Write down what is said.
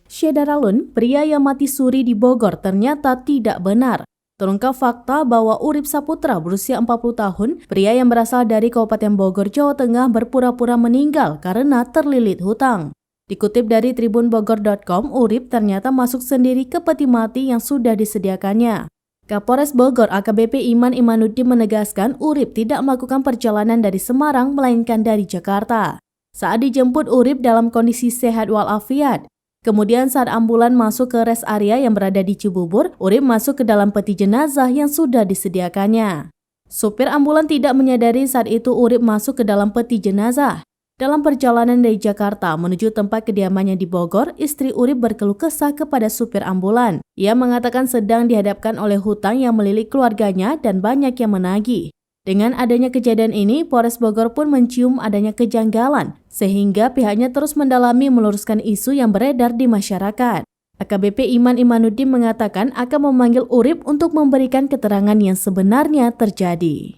Syedaralun, pria yang mati suri di Bogor ternyata tidak benar. Terungkap fakta bahwa Urip Saputra berusia 40 tahun, pria yang berasal dari Kabupaten Bogor, Jawa Tengah berpura-pura meninggal karena terlilit hutang. Dikutip dari tribunbogor.com, Urip ternyata masuk sendiri ke peti mati yang sudah disediakannya. Kapolres Bogor AKBP Iman Imanuddin menegaskan Urip tidak melakukan perjalanan dari Semarang melainkan dari Jakarta. Saat dijemput, Urip dalam kondisi sehat walafiat. Kemudian saat ambulan masuk ke rest area yang berada di Cibubur, Urip masuk ke dalam peti jenazah yang sudah disediakannya. Supir ambulan tidak menyadari saat itu Urip masuk ke dalam peti jenazah. Dalam perjalanan dari Jakarta menuju tempat kediamannya di Bogor, istri Urip berkeluh kesah kepada supir ambulan. Ia mengatakan sedang dihadapkan oleh hutang yang melilit keluarganya dan banyak yang menagih. Dengan adanya kejadian ini, Polres Bogor pun mencium adanya kejanggalan, sehingga pihaknya terus mendalami meluruskan isu yang beredar di masyarakat. AKBP Iman Imanuddin mengatakan akan memanggil Urip untuk memberikan keterangan yang sebenarnya terjadi.